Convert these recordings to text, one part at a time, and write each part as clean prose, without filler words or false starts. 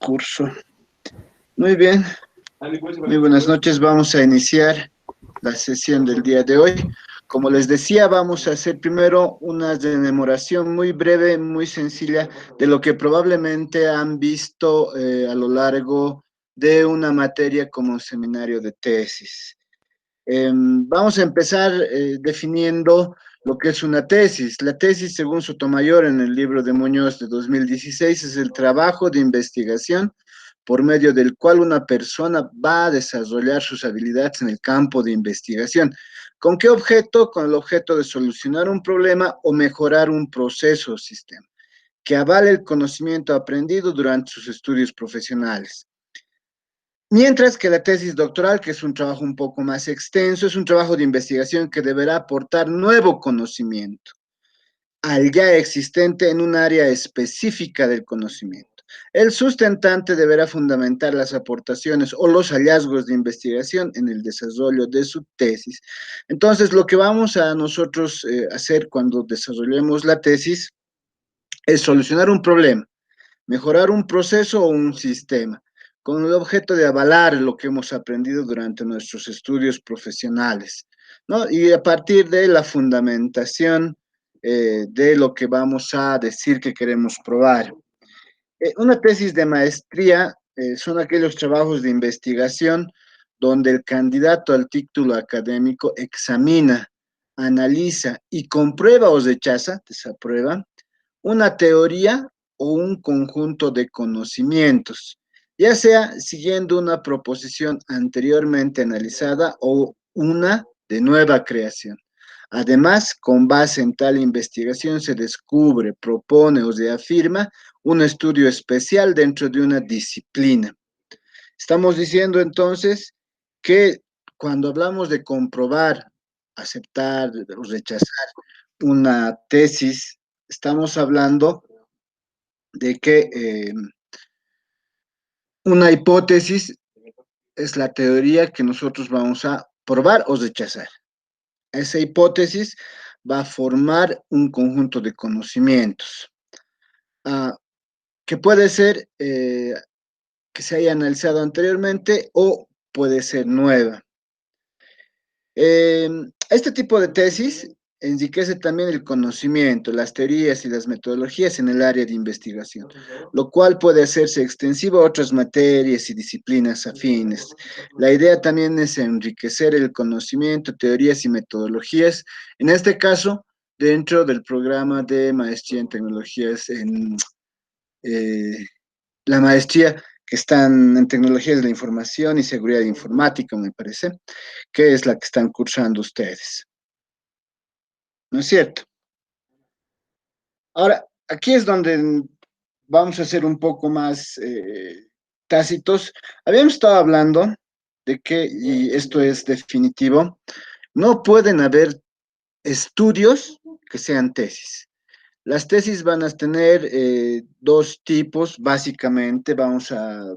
Curso. Muy bien, muy buenas noches. Vamos a iniciar la sesión del día de hoy. Como les decía, vamos a hacer primero una rememoración muy breve, muy sencilla de lo que probablemente han visto a lo largo de una materia como un seminario de tesis. Vamos a empezar definiendo lo que es una tesis. La tesis, según Sotomayor en el libro de Muñoz de 2016, es el trabajo de investigación por medio del cual una persona va a desarrollar sus habilidades en el campo de investigación. ¿Con qué objeto? Con el objeto de solucionar un problema o mejorar un proceso o sistema que avale el conocimiento aprendido durante sus estudios profesionales. Mientras que la tesis doctoral, que es un trabajo un poco más extenso, es un trabajo de investigación que deberá aportar nuevo conocimiento al ya existente en un área específica del conocimiento. El sustentante deberá fundamentar las aportaciones o los hallazgos de investigación en el desarrollo de su tesis. Entonces, lo que vamos a nosotros hacer cuando desarrollemos la tesis es solucionar un problema, mejorar un proceso o un sistema, con el objeto de avalar lo que hemos aprendido durante nuestros estudios profesionales, ¿no? Y a partir de la fundamentación de lo que vamos a decir que queremos probar. Una tesis de maestría son aquellos trabajos de investigación donde el candidato al título académico examina, analiza y comprueba o rechaza, desaprueba, una teoría o un conjunto de conocimientos, ya sea siguiendo una proposición anteriormente analizada o una de nueva creación. Además, con base en tal investigación se descubre, propone o reafirma un estudio especial dentro de una disciplina. Estamos diciendo entonces que cuando hablamos de comprobar, aceptar o rechazar una tesis, estamos hablando de que una hipótesis es la teoría que nosotros vamos a probar o rechazar. Esa hipótesis va a formar un conjunto de conocimientos que puede ser que se haya analizado anteriormente o puede ser nueva. Este tipo de tesis enriquece también el conocimiento, las teorías y las metodologías en el área de investigación, lo cual puede hacerse extensivo a otras materias y disciplinas afines. La idea también es enriquecer el conocimiento, teorías y metodologías, en este caso, dentro del programa de maestría en tecnologías, en la maestría que están en tecnologías de la información y seguridad informática, me parece, que es la que están cursando ustedes. ¿No es cierto? Ahora, aquí es donde vamos a ser un poco más tácitos. Habíamos estado hablando de que, y esto es definitivo, no pueden haber estudios que sean tesis. Las tesis van a tener dos tipos, básicamente, vamos a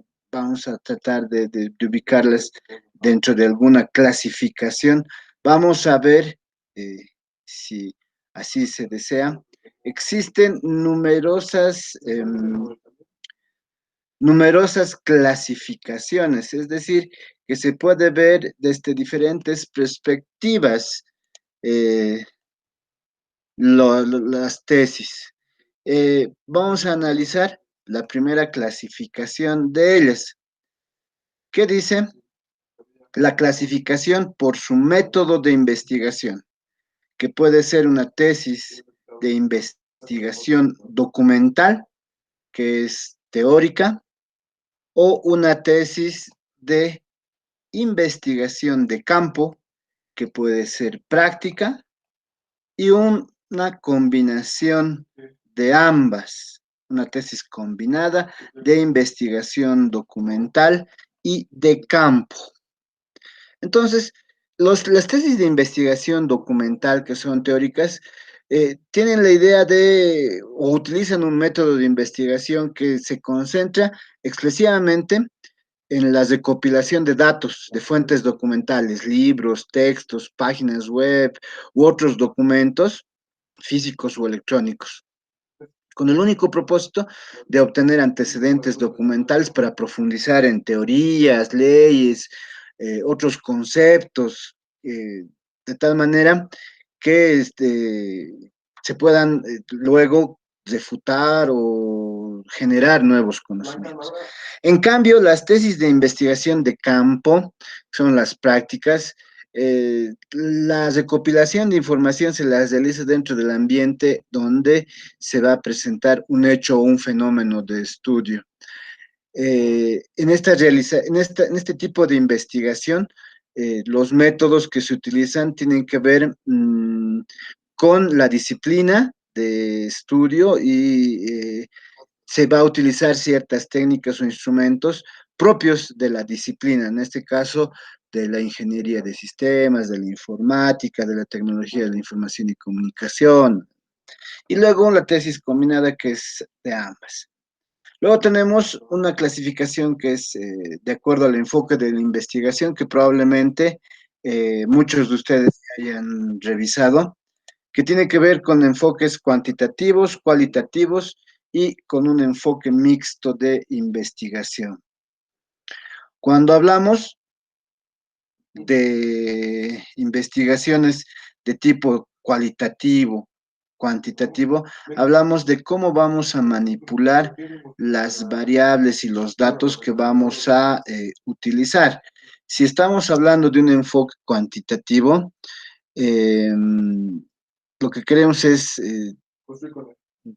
tratar de ubicarlas dentro de alguna clasificación. Vamos a ver si así se desea. Existen numerosas clasificaciones, es decir, que se puede ver desde diferentes perspectivas eh, las tesis. Vamos a analizar la primera clasificación de ellas. ¿Qué dice? La clasificación por su método de investigación, que puede ser una tesis de investigación documental, que es teórica, o una tesis de investigación de campo, que puede ser práctica, y una combinación de ambas, una tesis combinada de investigación documental y de campo. Entonces, las tesis de investigación documental que son teóricas tienen la idea de o utilizan un método de investigación que se concentra exclusivamente en la recopilación de datos de fuentes documentales, libros, textos, páginas web u otros documentos físicos o electrónicos. con el único propósito de obtener antecedentes documentales para profundizar en teorías, leyes, otros conceptos, de tal manera que se puedan luego refutar o generar nuevos conocimientos. En cambio, las tesis de investigación de campo son las prácticas. La recopilación de información se las realiza dentro del ambiente donde se va a presentar un hecho o un fenómeno de estudio. En este tipo de investigación, los métodos que se utilizan tienen que ver con la disciplina de estudio y se va a utilizar ciertas técnicas o instrumentos propios de la disciplina, en este caso de la ingeniería de sistemas, de la informática, de la tecnología de la información y comunicación, y luego la tesis combinada que es de ambas. Luego tenemos una clasificación que es de acuerdo al enfoque de la investigación que probablemente muchos de ustedes hayan revisado, que tiene que ver con enfoques cuantitativos, cualitativos y con un enfoque mixto de investigación. Cuando hablamos de investigaciones de tipo cualitativo, cuantitativo, hablamos de cómo vamos a manipular las variables y los datos que vamos a utilizar. Si estamos hablando de un enfoque cuantitativo, eh, lo que queremos es,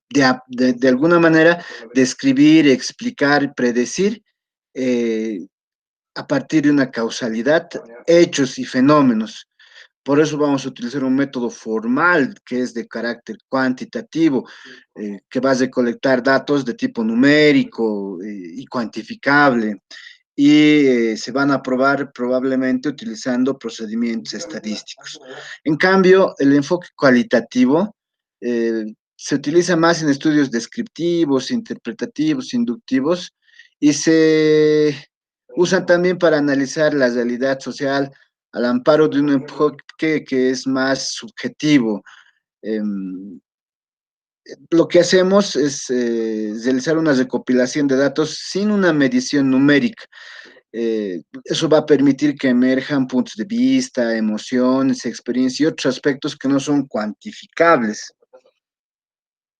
de alguna manera, describir, explicar, predecir a partir de una causalidad, hechos y fenómenos. Por eso vamos a utilizar un método formal que es de carácter cuantitativo, que va a recolectar datos de tipo numérico y cuantificable, y se van a probar probablemente utilizando procedimientos estadísticos. En cambio, el enfoque cualitativo se utiliza más en estudios descriptivos, interpretativos, inductivos, y se usan también para analizar la realidad social al amparo de un enfoque que es más subjetivo. Lo que hacemos es realizar una recopilación de datos sin una medición numérica. Eso va a permitir que emerjan puntos de vista, emociones, experiencias y otros aspectos que no son cuantificables.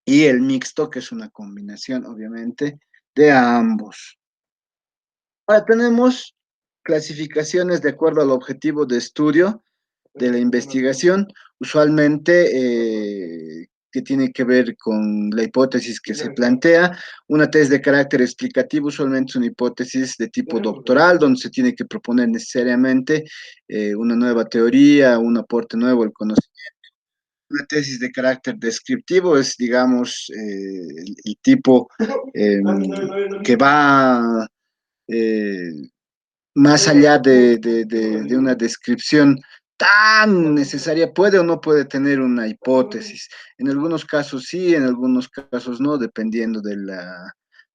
Y el mixto, que es una combinación, obviamente, de ambos. Ahora tenemos clasificaciones de acuerdo al objetivo de estudio de la investigación, usualmente que tiene que ver con la hipótesis que se plantea. Una tesis de carácter explicativo usualmente es una hipótesis de tipo doctoral, donde se tiene que proponer necesariamente una nueva teoría, un aporte nuevo al conocimiento. Una tesis de carácter descriptivo es, digamos, el tipo que va eh, más allá de una descripción tan necesaria, puede o no puede tener una hipótesis. En algunos casos sí, en algunos casos no, dependiendo del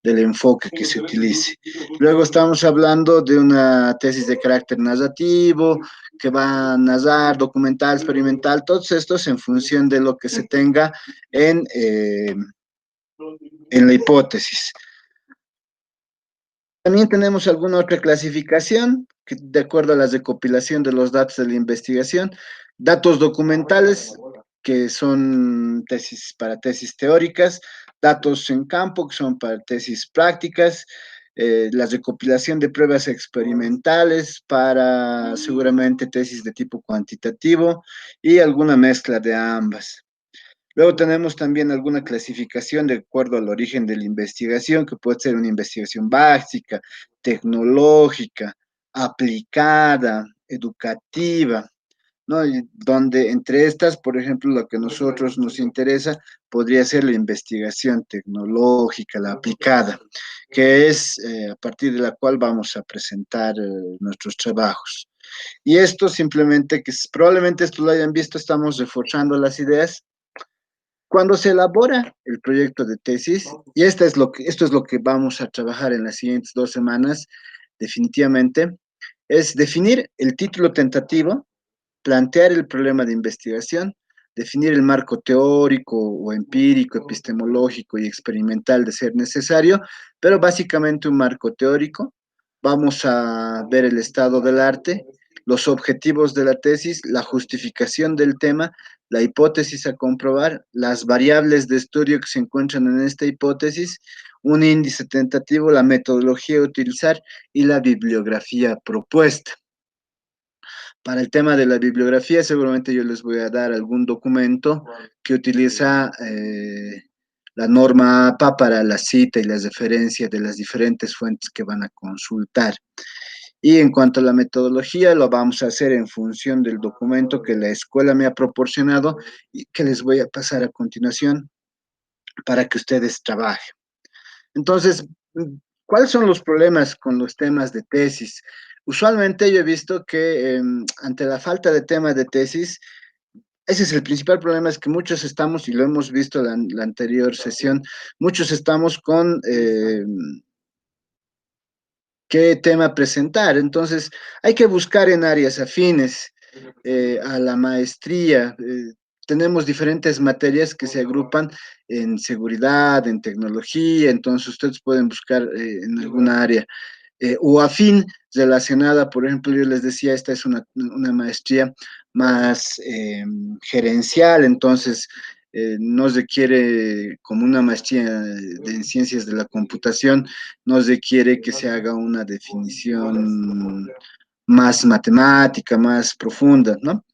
enfoque que se utilice. Luego estamos hablando de una tesis de carácter narrativo, que va a narrar, documental, experimental, todos estos en función de lo que se tenga en la hipótesis. También tenemos alguna otra clasificación que, de acuerdo a la recopilación de los datos de la investigación, datos documentales, que son tesis para tesis teóricas, datos en campo, que son para tesis prácticas, la recopilación de pruebas experimentales para seguramente tesis de tipo cuantitativo y alguna mezcla de ambas. Luego tenemos también alguna clasificación de acuerdo al origen de la investigación, que puede ser una investigación básica, tecnológica, aplicada, educativa, ¿no? Y donde entre estas, por ejemplo, lo que a nosotros nos interesa podría ser la investigación tecnológica, la aplicada, que es a partir de la cual vamos a presentar nuestros trabajos. Y esto simplemente, probablemente esto lo hayan visto, estamos reforzando las ideas cuando se elabora el proyecto de tesis, y esto es lo que vamos a trabajar en las siguientes 2 semanas, definitivamente, es definir el título tentativo, plantear el problema de investigación, definir el marco teórico o empírico, epistemológico y experimental de ser necesario, pero básicamente un marco teórico. Vamos a ver el estado del arte, los objetivos de la tesis, la justificación del tema, la hipótesis a comprobar, las variables de estudio que se encuentran en esta hipótesis, un índice tentativo, la metodología a utilizar y la bibliografía propuesta. Para el tema de la bibliografía, seguramente yo les voy a dar algún documento que utiliza la norma APA para la cita y las referencias de las diferentes fuentes que van a consultar. Y en cuanto a la metodología, lo vamos a hacer en función del documento que la escuela me ha proporcionado y que les voy a pasar a continuación para que ustedes trabajen. Entonces, ¿cuáles son los problemas con los temas de tesis? Usualmente yo he visto que ante la falta de temas de tesis, ese es el principal problema, es que muchos estamos, y lo hemos visto en la anterior sesión, muchos estamos con qué tema presentar. Entonces, hay que buscar en áreas afines a la maestría. Tenemos diferentes materias que se agrupan en seguridad, en tecnología, entonces ustedes pueden buscar en alguna área o afín relacionada, por ejemplo, yo les decía, esta es una maestría más gerencial, entonces no requiere como una maestría en ciencias de la computación, no requiere que se haga una definición más matemática, más profunda, ¿no?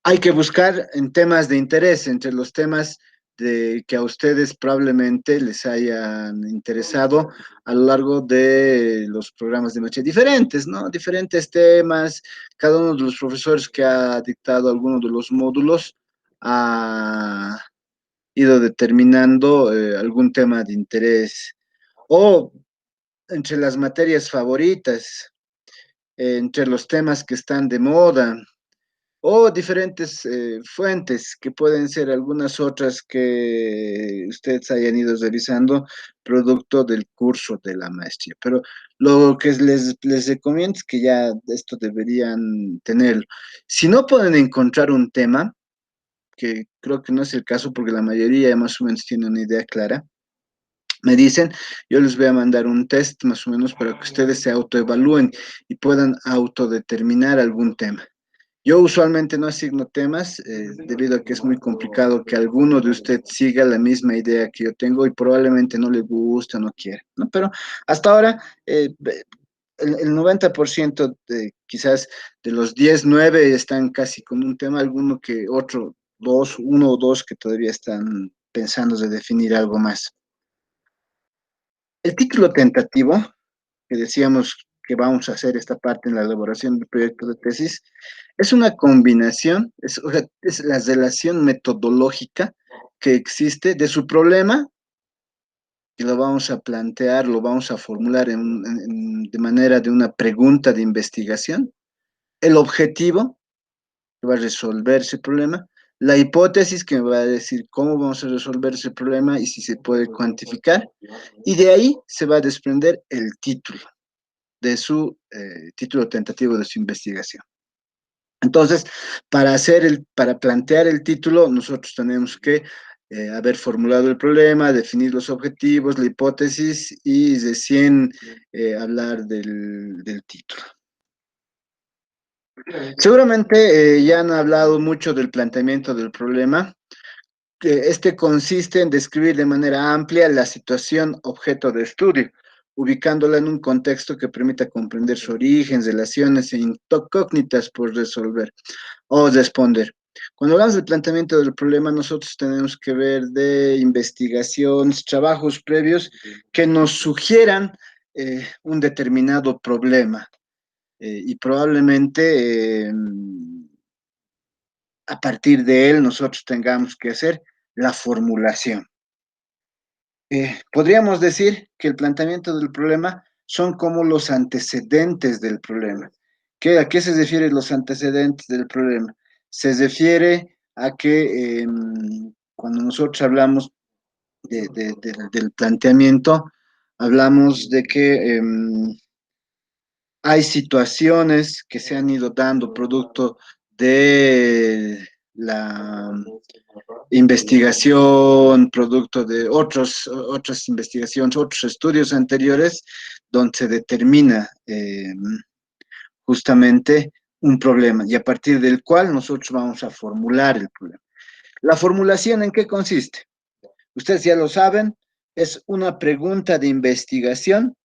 Hay que buscar en temas de interés, entre los temas de que a ustedes probablemente les hayan interesado a lo largo de los programas de noche diferentes, ¿no? Diferentes temas, cada uno de los profesores que ha dictado alguno de los módulos ha ido determinando algún tema de interés o entre las materias favoritas, entre los temas que están de moda, o diferentes fuentes que pueden ser algunas otras que ustedes hayan ido revisando producto del curso de la maestría. Pero lo que les recomiendo es que ya esto deberían tenerlo. Si no pueden encontrar un tema, que creo que no es el caso porque la mayoría más o menos tiene una idea clara, me dicen, yo les voy a mandar un test más o menos para que ustedes se autoevalúen y puedan autodeterminar algún tema. Yo usualmente no asigno temas debido a que es muy complicado que alguno de ustedes siga la misma idea que yo tengo y probablemente no le guste o no quiera, ¿no? Pero hasta ahora el 90% quizás de los 10 9 están casi con un tema, alguno que otro, dos, uno o dos que todavía están pensando de definir algo más. El título tentativo, que decíamos que vamos a hacer esta parte en la elaboración del proyecto de tesis, es una combinación, o sea, es la relación metodológica que existe de su problema, y lo vamos a plantear, lo vamos a formular de manera de una pregunta de investigación, el objetivo que va a resolver ese problema, la hipótesis que me va a decir cómo vamos a resolver ese problema y si se puede cuantificar, y de ahí se va a desprender el título de su título tentativo de su investigación. Entonces, para plantear el título, nosotros tenemos que haber formulado el problema, definir los objetivos, la hipótesis y recién hablar del título. Seguramente ya han hablado mucho del planteamiento del problema. Este consiste en describir de manera amplia la situación objeto de estudio, ubicándola en un contexto que permita comprender su origen, relaciones e incógnitas por resolver o responder. Cuando hablamos del planteamiento del problema, nosotros tenemos que ver de investigaciones, trabajos previos que nos sugieran un determinado problema y probablemente a partir de él nosotros tengamos que hacer la formulación. Podríamos decir que el planteamiento del problema son como los antecedentes del problema. ¿A qué se refieren los antecedentes del problema? Se refiere a que cuando nosotros hablamos del planteamiento, hablamos de que hay situaciones que se han ido dando producto de la investigación producto de otras investigaciones, otros estudios anteriores, donde se determina justamente un problema y a partir del cual nosotros vamos a formular el problema. ¿La formulación en qué consiste? Ustedes ya lo saben, es una pregunta de investigación.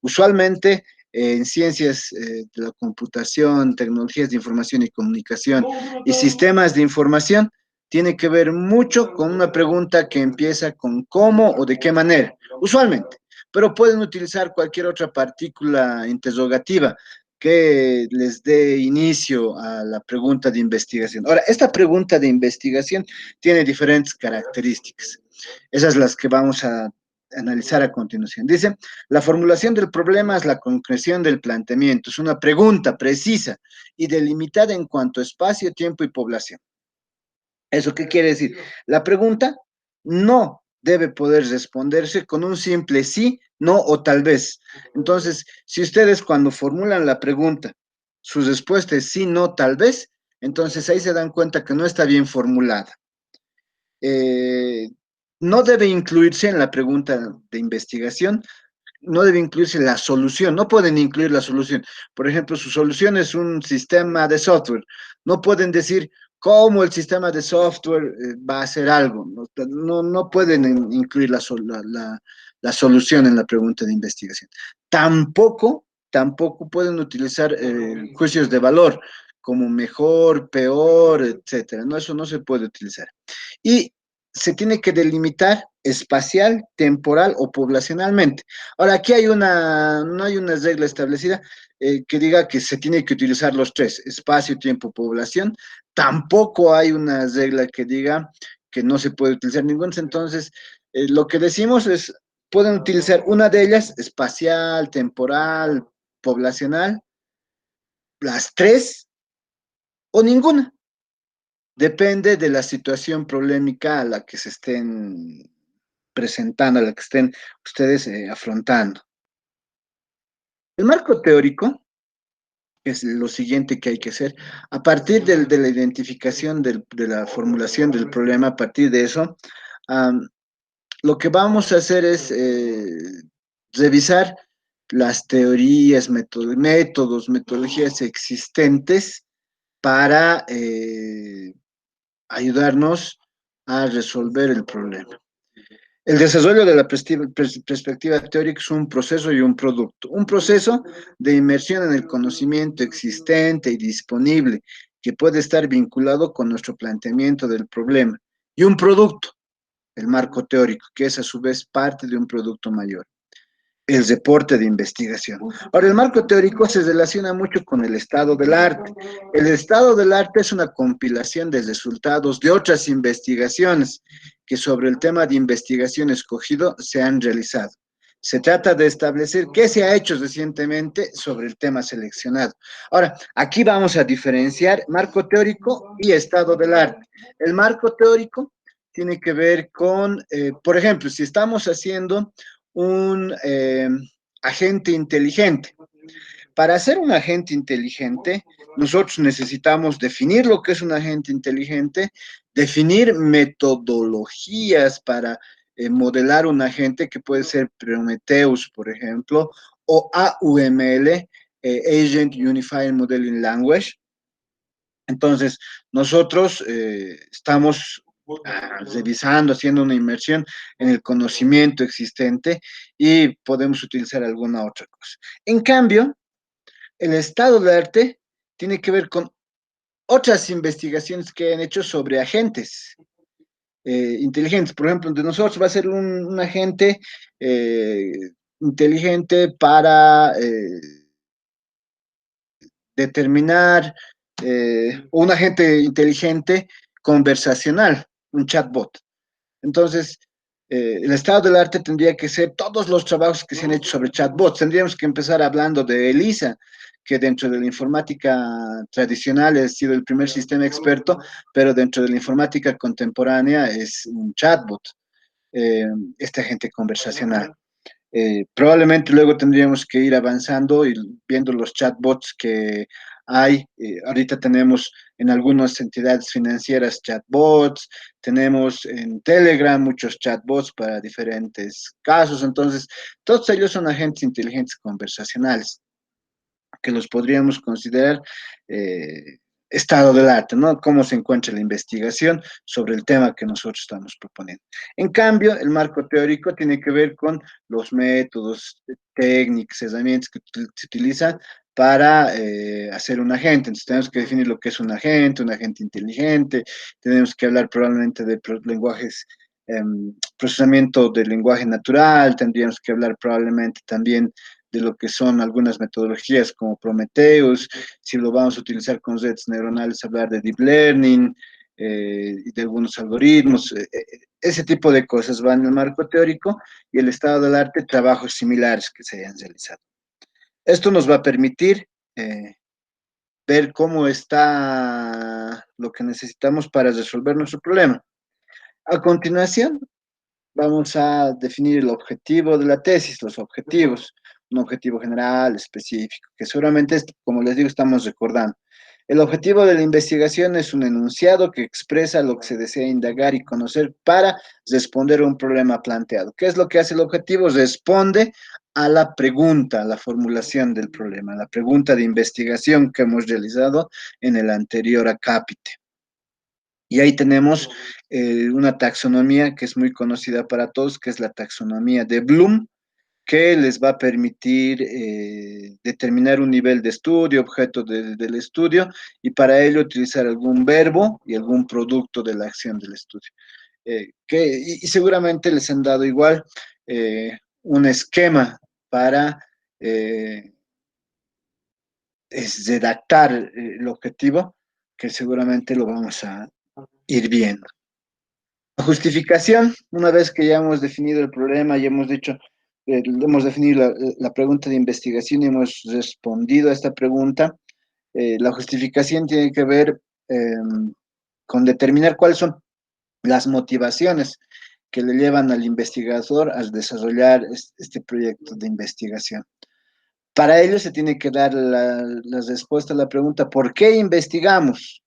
Usualmente en ciencias de la computación, tecnologías de información y comunicación y sistemas de información, tiene que ver mucho con una pregunta que empieza con cómo o de qué manera, usualmente, pero pueden utilizar cualquier otra partícula interrogativa que les dé inicio a la pregunta de investigación. Ahora, esta pregunta de investigación tiene diferentes características. Esas las que vamos a analizar a continuación. Dice, la formulación del problema es la concreción del planteamiento, es una pregunta precisa y delimitada en cuanto a espacio, tiempo y población. ¿Eso qué quiere decir? La pregunta no debe poder responderse con un simple sí, no o tal vez. Entonces, si ustedes cuando formulan la pregunta, su respuesta es sí, no, tal vez, entonces ahí se dan cuenta que no está bien formulada. Eh, no debe incluirse en la pregunta de investigación, no debe incluirse la solución, no pueden incluir la solución. Por ejemplo, su solución es un sistema de software. No pueden decir cómo el sistema de software va a hacer algo. No pueden incluir la solución en la pregunta de investigación. Tampoco pueden utilizar juicios de valor como mejor, peor, etcétera. No, eso no se puede utilizar. Y se tiene que delimitar espacial, temporal o poblacionalmente. Ahora, aquí no hay una regla establecida que diga que se tiene que utilizar los tres, espacio, tiempo, población. Tampoco hay una regla que diga que no se puede utilizar ninguna. Entonces, lo que decimos es, pueden utilizar una de ellas, espacial, temporal, poblacional, las tres o ninguna. Depende de la situación problemática a la que se estén presentando, a la que estén ustedes afrontando. El marco teórico es lo siguiente que hay que hacer. A partir de la identificación de la formulación del problema, a partir de eso, lo que vamos a hacer es revisar las teorías, métodos, metodologías existentes para ayudarnos a resolver el problema. El desarrollo de la perspectiva teórica es un proceso y un producto. Un proceso de inmersión en el conocimiento existente y disponible que puede estar vinculado con nuestro planteamiento del problema. Y un producto, el marco teórico, que es a su vez parte de un producto mayor, el reporte de investigación. Ahora, el marco teórico se relaciona mucho con el estado del arte. El estado del arte es una compilación de resultados de otras investigaciones que sobre el tema de investigación escogido se han realizado. Se trata de establecer qué se ha hecho recientemente sobre el tema seleccionado. Ahora, aquí vamos a diferenciar marco teórico y estado del arte. El marco teórico tiene que ver con, por ejemplo, si estamos haciendo un agente inteligente. Para ser un agente inteligente, nosotros necesitamos definir lo que es un agente inteligente, definir metodologías para modelar un agente que puede ser Prometheus, por ejemplo, o AUML, Agent Unified Modeling Language. Entonces, nosotros estamos revisando, haciendo una inmersión en el conocimiento existente y podemos utilizar alguna otra cosa. En cambio, el estado del arte tiene que ver con otras investigaciones que han hecho sobre agentes inteligentes. Por ejemplo, de nosotros va a ser un agente eh, inteligente para determinar un agente inteligente conversacional, un chatbot. Entonces, el estado del arte tendría que ser todos los trabajos que se han hecho sobre chatbots. Tendríamos que empezar hablando de ELISA, que dentro de la informática tradicional ha sido el primer sistema experto, pero dentro de la informática contemporánea es un chatbot, este agente conversacional. Probablemente luego tendríamos que ir avanzando y viendo los chatbots que Ahorita tenemos en algunas entidades financieras chatbots, tenemos en Telegram muchos chatbots para diferentes casos, entonces todos ellos son agentes inteligentes conversacionales que los podríamos considerar eh, estado del arte, ¿no? Cómo se encuentra la investigación sobre el tema que nosotros estamos proponiendo. En cambio, el marco teórico tiene que ver con los métodos, técnicas, herramientas que se utilizan para hacer un agente. Entonces tenemos que definir lo que es un agente inteligente, tenemos que hablar probablemente de lenguajes, procesamiento del lenguaje natural, tendríamos que hablar probablemente también de lo que son algunas metodologías como Prometheus, si lo vamos a utilizar con redes neuronales, hablar de deep learning y de algunos algoritmos, ese tipo de cosas van en el marco teórico y el estado del arte, trabajos similares que se hayan realizado. Esto nos va a permitir ver cómo está lo que necesitamos para resolver nuestro problema. A continuación, vamos a definir el objetivo de la tesis, los objetivos, un objetivo general, específico, que seguramente, como les digo, estamos recordando. El objetivo de la investigación es un enunciado que expresa lo que se desea indagar y conocer para responder a un problema planteado. ¿Qué es lo que hace el objetivo? Responde a la pregunta, a la formulación del problema, a la pregunta de investigación que hemos realizado en el anterior acápite. Y ahí tenemos una taxonomía que es muy conocida para todos, que es la taxonomía de Bloom, que les va a permitir determinar un nivel de estudio, objeto del estudio, y para ello utilizar algún verbo y algún producto de la acción del estudio. Y seguramente les han dado igual un esquema para redactar el objetivo, que seguramente lo vamos a ir viendo. La justificación, una vez que ya hemos definido el problema, ya hemos dicho, hemos definido la pregunta de investigación y hemos respondido a esta pregunta, la justificación tiene que ver con determinar cuáles son las motivaciones que le llevan al investigador a desarrollar este proyecto de investigación. Para ello se tiene que dar la respuesta a la pregunta, ¿por qué investigamos?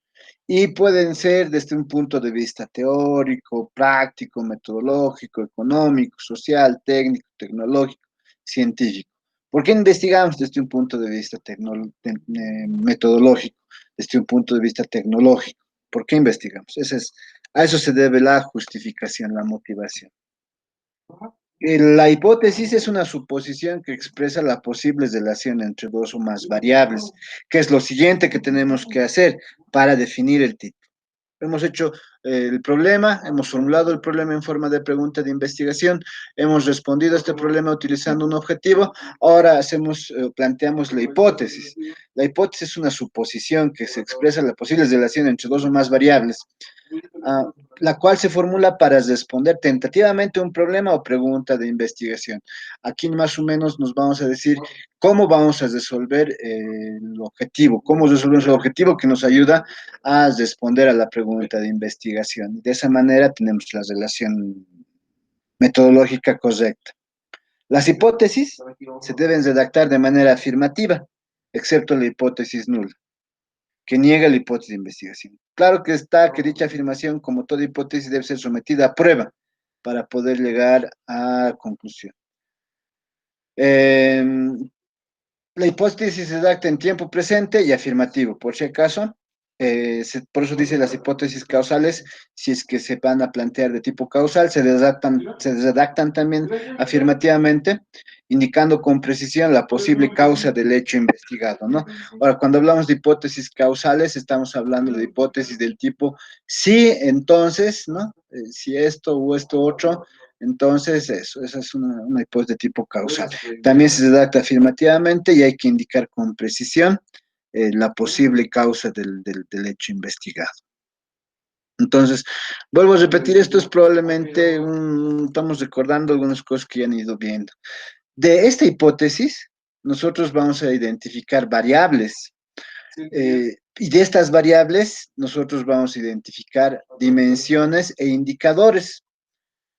Y pueden ser desde un punto de vista teórico, práctico, metodológico, económico, social, técnico, tecnológico, científico. ¿Por qué investigamos desde un punto de vista metodológico, desde un punto de vista tecnológico? ¿Por qué investigamos? A eso se debe la justificación, la motivación. La hipótesis es una suposición que expresa la posible relación entre dos o más variables, que es lo siguiente que tenemos que hacer para definir el título. Hemos hecho el problema, hemos formulado el problema en forma de pregunta de investigación, hemos respondido a este problema utilizando un objetivo, ahora planteamos la hipótesis. La hipótesis es una suposición que se expresa la posible relación entre dos o más variables, la cual se formula para responder tentativamente un problema o pregunta de investigación. Aquí más o menos nos vamos a decir cómo vamos a resolver el objetivo, cómo resolvemos el objetivo que nos ayuda a responder a la pregunta de investigación. De esa manera tenemos la relación metodológica correcta. Las hipótesis se deben redactar de manera afirmativa, excepto la hipótesis nula, que niega la hipótesis de investigación. Claro que está que dicha afirmación, como toda hipótesis, debe ser sometida a prueba para poder llegar a conclusión. La hipótesis se redacta en tiempo presente y afirmativo, por si acaso. Por eso dice las hipótesis causales, si es que se van a plantear de tipo causal, se redactan también afirmativamente, indicando con precisión la posible causa del hecho investigado, ¿no? Ahora, cuando hablamos de hipótesis causales, estamos hablando de hipótesis del tipo sí, entonces, ¿no? Si esto o esto otro, entonces esa es una hipótesis de tipo causal. También se redacta afirmativamente y hay que indicar con precisión la posible causa del hecho investigado. Entonces, vuelvo a repetir, esto es probablemente, estamos recordando algunas cosas que ya han ido viendo. De esta hipótesis, nosotros vamos a identificar variables y de estas variables, nosotros vamos a identificar dimensiones e indicadores,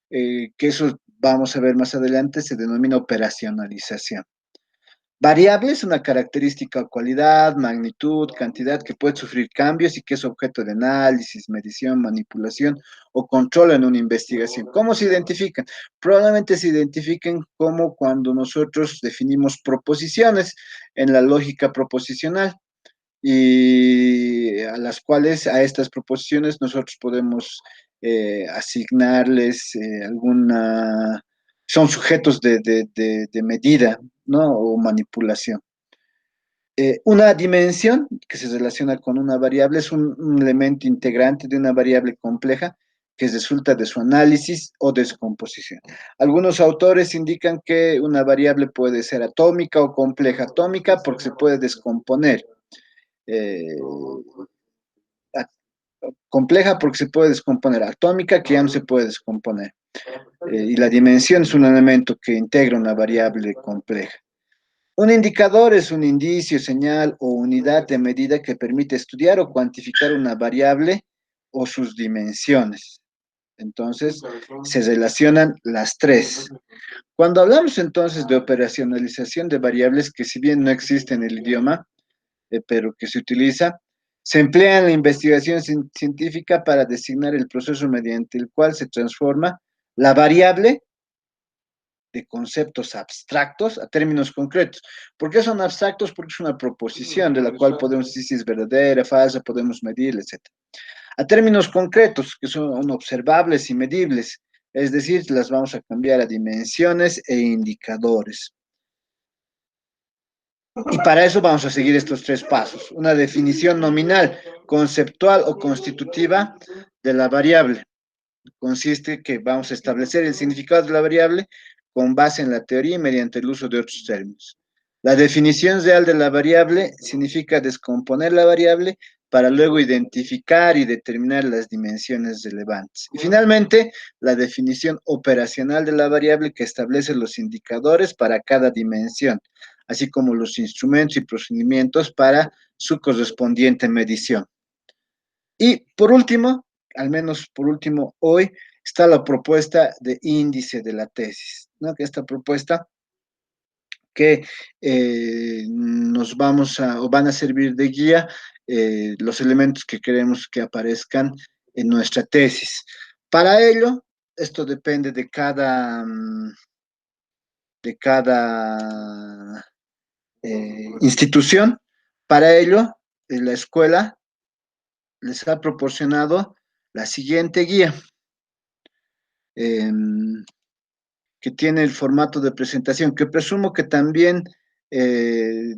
que eso vamos a ver más adelante, se denomina operacionalización. Variable es una característica o cualidad, magnitud, cantidad que puede sufrir cambios y que es objeto de análisis, medición, manipulación o control en una investigación. ¿Cómo se identifican? Probablemente se identifiquen como cuando nosotros definimos proposiciones en la lógica proposicional y a las cuales a estas proposiciones nosotros podemos asignarles alguna, son sujetos de medida, ¿no? O manipulación. Una dimensión que se relaciona con una variable es un elemento integrante de una variable compleja que resulta de su análisis o descomposición. Algunos autores indican que una variable puede ser atómica o compleja. Atómica porque se puede descomponer. Eh, compleja porque se puede descomponer. Atómica que ya no se puede descomponer. Y la dimensión es un elemento que integra una variable compleja. Un indicador es un indicio, señal o unidad de medida que permite estudiar o cuantificar una variable o sus dimensiones. Entonces, se relacionan las tres. Cuando hablamos entonces de operacionalización de variables, que si bien no existe en el idioma, pero que se utiliza, se emplea en la investigación científica para designar el proceso mediante el cual se transforma la variable de conceptos abstractos a términos concretos. ¿Por qué son abstractos? Porque es una proposición de la cual podemos decir si es verdadera, falsa, podemos medir, etc. A términos concretos, que son observables y medibles, es decir, las vamos a cambiar a dimensiones e indicadores. Y para eso vamos a seguir estos tres pasos. Una definición nominal, conceptual o constitutiva de la variable. Consiste que vamos a establecer el significado de la variable con base en la teoría y mediante el uso de otros términos. La definición real de la variable significa descomponer la variable para luego identificar y determinar las dimensiones relevantes. Y finalmente, la definición operacional de la variable que establece los indicadores para cada dimensión, así como los instrumentos y procedimientos para su correspondiente medición. Y por último, al menos por último, hoy está la propuesta de índice de la tesis, ¿no? Que esta propuesta que nos vamos a, o van a servir de guía los elementos que queremos que aparezcan en nuestra tesis. Para ello, esto depende de cada institución. Para ello, la escuela les ha proporcionado la siguiente guía, eh, que tiene el formato de presentación, que presumo que también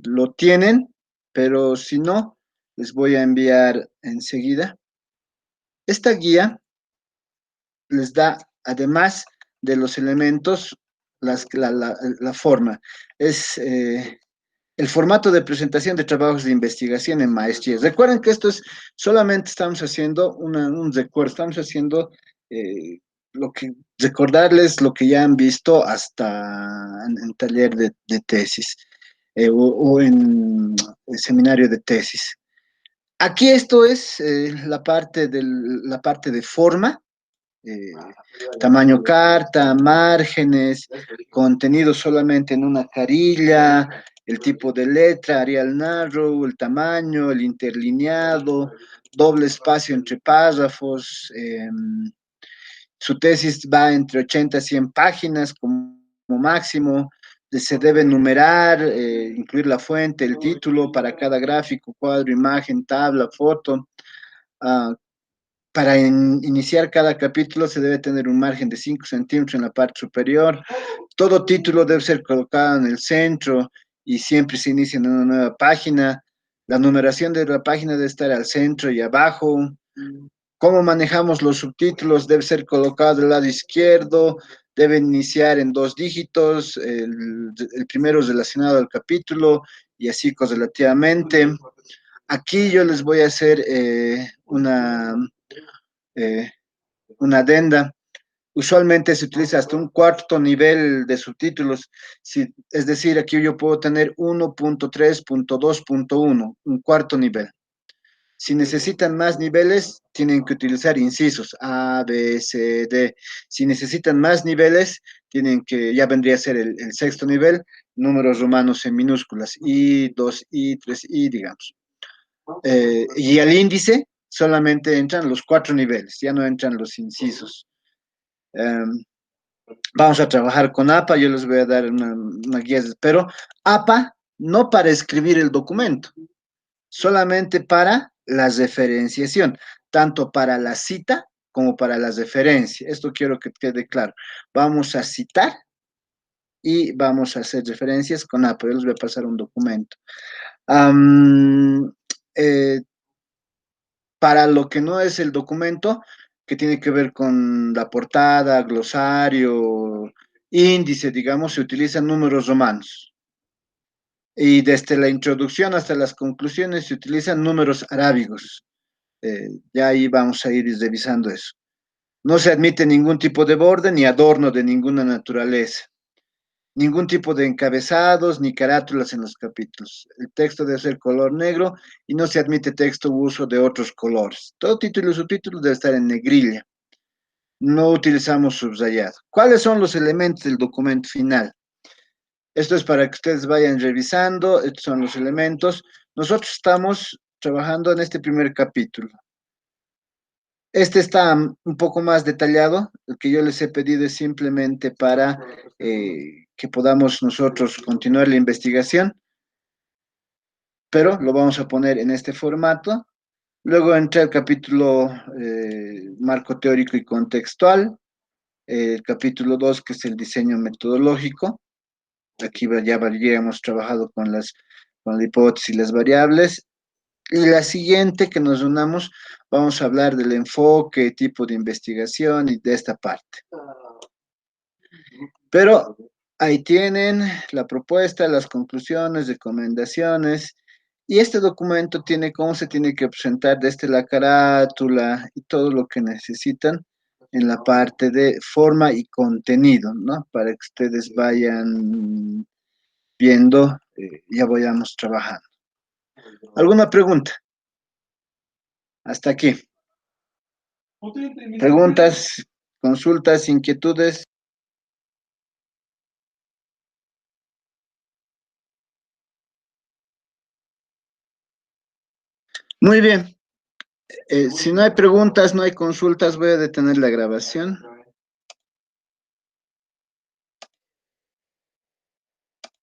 lo tienen, pero si no, les voy a enviar enseguida. Esta guía les da, además de los elementos, la forma. Es el formato de presentación de trabajos de investigación en maestrías. Recuerden que esto es, solamente estamos haciendo un recuerdo, estamos haciendo lo que, recordarles lo que ya han visto hasta en taller de tesis o en el seminario de tesis. Aquí esto es la parte de forma, eh, tamaño carta, márgenes, contenido solamente en una carilla, el tipo de letra, Arial Narrow, el tamaño, el interlineado, doble espacio entre párrafos. Su tesis va entre 80 a 100 páginas como máximo. Se debe numerar, incluir la fuente, el título para cada gráfico, cuadro, imagen, tabla, foto. Uh, para iniciar cada capítulo se debe tener un margen de 5 centímetros en la parte superior. Todo título debe ser colocado en el centro y siempre se inicia en una nueva página. La numeración de la página debe estar al centro y abajo. Cómo manejamos los subtítulos debe ser colocado del lado izquierdo, debe iniciar en 2 dígitos, el primero es relacionado al capítulo y así correlativamente. Aquí yo les voy a hacer eh, una adenda. Usualmente se utiliza hasta un cuarto nivel de subtítulos, es decir, aquí yo puedo tener 1.3.2.1, un cuarto nivel. Si necesitan más niveles, tienen que utilizar incisos A, B, C, D. Si necesitan más niveles, tienen que, ya vendría a ser el sexto nivel, números romanos en minúsculas, I, 2, I, 3, I, digamos. Y al índice solamente entran los 4 niveles, ya no entran los incisos. Vamos a trabajar con APA, yo les voy a dar una guía, pero APA no para escribir el documento, solamente para la referenciación, tanto para la cita como para la referencia. Esto quiero que quede claro. Vamos a citar y vamos a hacer referencias con APA. Yo les voy a pasar un documento. Eh, para lo que no es el documento, que tiene que ver con la portada, glosario, índice, digamos, se utilizan números romanos. Y desde la introducción hasta las conclusiones se utilizan números arábigos. Ya ahí vamos a ir revisando eso. No se admite ningún tipo de borde ni adorno de ninguna naturaleza. Ningún tipo de encabezados ni carátulas en los capítulos. El texto debe ser color negro y no se admite texto u uso de otros colores. Todo título y subtítulo debe estar en negrilla. No utilizamos subrayado. ¿Cuáles son los elementos del documento final? Esto es para que ustedes vayan revisando. Estos son los elementos. Nosotros estamos trabajando en este primer capítulo. Este está un poco más detallado. El que yo les he pedido es simplemente para que podamos nosotros continuar la investigación, pero lo vamos a poner en este formato. Luego entra el capítulo marco teórico y contextual, el capítulo 2 que es el diseño metodológico. Aquí ya hemos trabajado con la hipótesis y las variables. Y la siguiente que nos unamos, vamos a hablar del enfoque, tipo de investigación y de esta parte. Pero ahí tienen la propuesta, las conclusiones, recomendaciones. Y este documento tiene cómo se tiene que presentar desde la carátula y todo lo que necesitan en la parte de forma y contenido, ¿no? Para que ustedes vayan viendo, ya vayamos trabajando. ¿Alguna pregunta? Hasta aquí. Preguntas, consultas, inquietudes. Muy bien. Si no hay preguntas, no hay consultas, voy a detener la grabación.